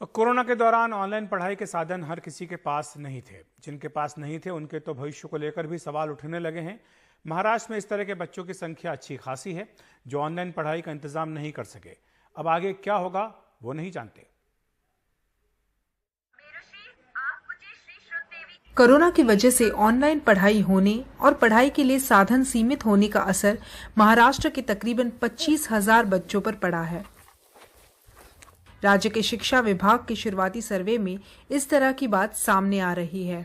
Corona के दौरान online पढ़ाई के साधन हर किसी के पास नहीं थे। जिनके पास नहीं थे उनके तो भविष्य को लेकर भी सवाल उठने लगे हैं। महाराष्ट्र में इस तरह के बच्चों की संख्या अच्छी खासी है जो ऑनलाइन पढ़ाई का इंतजाम नहीं कर सके। अब आगे क्या होगा वो नहीं जानते। कोरोना की वजह से ऑनलाइन पढ़ाई होने और पढ़ाई के लिए साधन सीमित होने का असर महाराष्ट्र के तकरीबन 25,000 बच्चों पर पड़ा है। राज्य के शिक्षा विभाग के शुरुआती सर्वे में इस तरह की बात सामने आ रही है।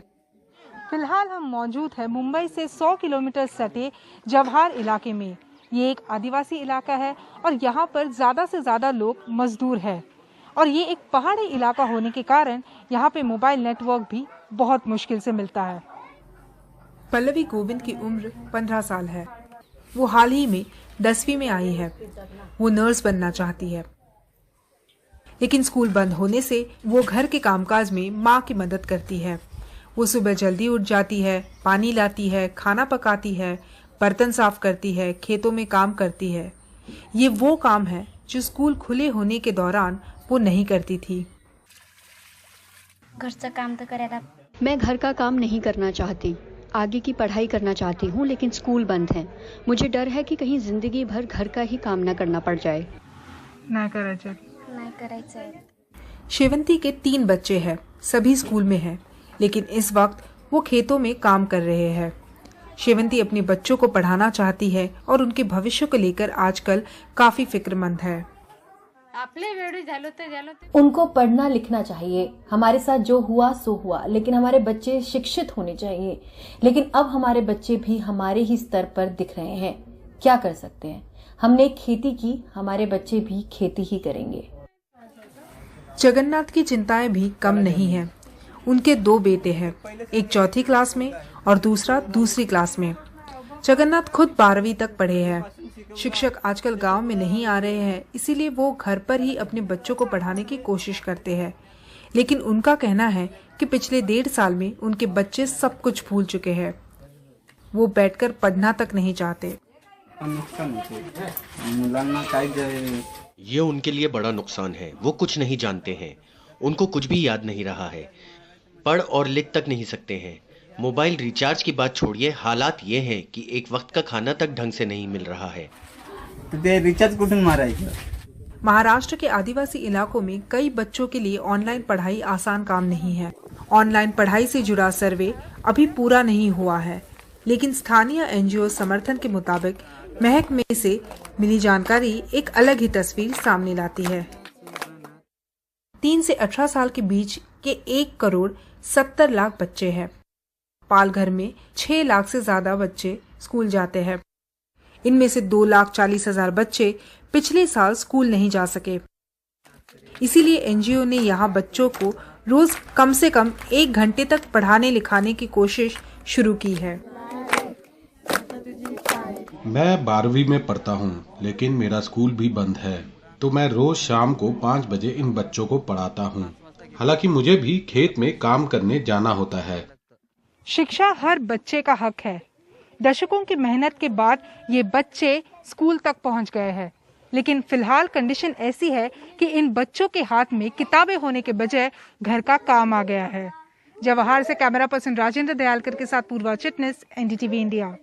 फिलहाल हम मौजूद है मुंबई से 100 किलोमीटर सटे जवाहर इलाके में। ये एक आदिवासी इलाका है और यहाँ पर ज्यादा से ज्यादा लोग मजदूर हैं और ये एक पहाड़ी इलाका होने के कारण यहाँ पे मोबाइल नेटवर्क भी बहुत मुश्किल से मिलता है। पल्लवी गोविंद की उम्र 15 साल है। वो हाल ही में 10वीं में आई है। वो नर्स बनना चाहती है, लेकिन स्कूल बंद होने से वो घर के कामकाज में माँ की मदद करती है। वो सुबह जल्दी उठ जाती है, पानी लाती है, खाना पकाती है, बर्तन साफ करती है, खेतों में काम करती है। ये वो काम है जो स्कूल खुले होने के दौरान वो नहीं करती थी। घर से काम तो करेगा। मैं घर का काम नहीं करना चाहती, आगे की पढ़ाई करना चाहती हूँ, लेकिन स्कूल बंद है। मुझे डर है कि कहीं जिंदगी भर घर का ही काम न करना पड़ जाए। शेवंती के 3 बच्चे हैं, सभी स्कूल में हैं, लेकिन इस वक्त वो खेतों में काम कर रहे हैं। शेवंती अपने बच्चों को पढ़ाना चाहती है और उनके भविष्य को लेकर आजकल काफी फिक्रमंद है। उनको पढ़ना लिखना चाहिए। हमारे साथ जो हुआ सो हुआ, लेकिन हमारे बच्चे शिक्षित होने चाहिए। लेकिन अब हमारे बच्चे भी हमारे ही स्तर पर दिख रहे हैं। क्या कर सकते हैं? हमने खेती की, हमारे बच्चे भी खेती ही करेंगे। जगन्नाथ की चिंताएं भी कम नहीं हैं। उनके 2 बेटे हैं, एक 4th क्लास में और दूसरा 2री क्लास में। जगन्नाथ खुद 12वीं तक पढ़े हैं। शिक्षक आजकल गांव में नहीं आ रहे हैं, इसीलिए वो घर पर ही अपने बच्चों को पढ़ाने की कोशिश करते हैं। लेकिन उनका कहना है कि पिछले 1.5 साल में उनके बच्चे सब कुछ भूल चुके हैं। वो बैठकर पढ़ना तक नहीं चाहते। ये उनके लिए बड़ा नुकसान है। वो कुछ नहीं जानते हैं, उनको कुछ भी याद नहीं रहा है, पढ़ और लिख तक नहीं सकते हैं। मोबाइल रिचार्ज की बात छोड़िए, हालात ये हैं कि एक वक्त का खाना तक ढंग से नहीं मिल रहा है। महाराष्ट्र के आदिवासी इलाकों में कई बच्चों के लिए ऑनलाइन पढ़ाई आसान काम नहीं है। ऑनलाइन पढ़ाई से जुड़ा सर्वे अभी पूरा नहीं हुआ है, लेकिन स्थानीय NGO समर्थन के मुताबिक महक में से मिली जानकारी एक अलग ही तस्वीर सामने लाती है। 3 से 18 साल के बीच के 1,70,00,000 बच्चे हैं। पालघर में 6 लाख से ज्यादा बच्चे स्कूल जाते हैं। इनमें से 2,40,000 बच्चे पिछले साल स्कूल नहीं जा सके। इसीलिए NGO ने यहाँ बच्चों को रोज कम से कम 1 घंटे तक पढ़ाने लिखाने की कोशिश शुरू की है। मैं 12वीं में पढ़ता हूँ, लेकिन मेरा स्कूल भी बंद है, तो मैं रोज शाम को 5 बजे इन बच्चों को पढ़ाता हूँ। हालांकि मुझे भी खेत में काम करने जाना होता है। शिक्षा हर बच्चे का हक है। दशकों की मेहनत के बाद ये बच्चे स्कूल तक पहुंच गए हैं, लेकिन फिलहाल कंडीशन ऐसी है कि इन बच्चों के हाथ में किताबें होने के बजाय घर का काम आ गया है। जवाहर से कैमरा पर्सन राजेंद्र दयालकर के साथ पूर्वा चिटनिस, NDTV इंडिया।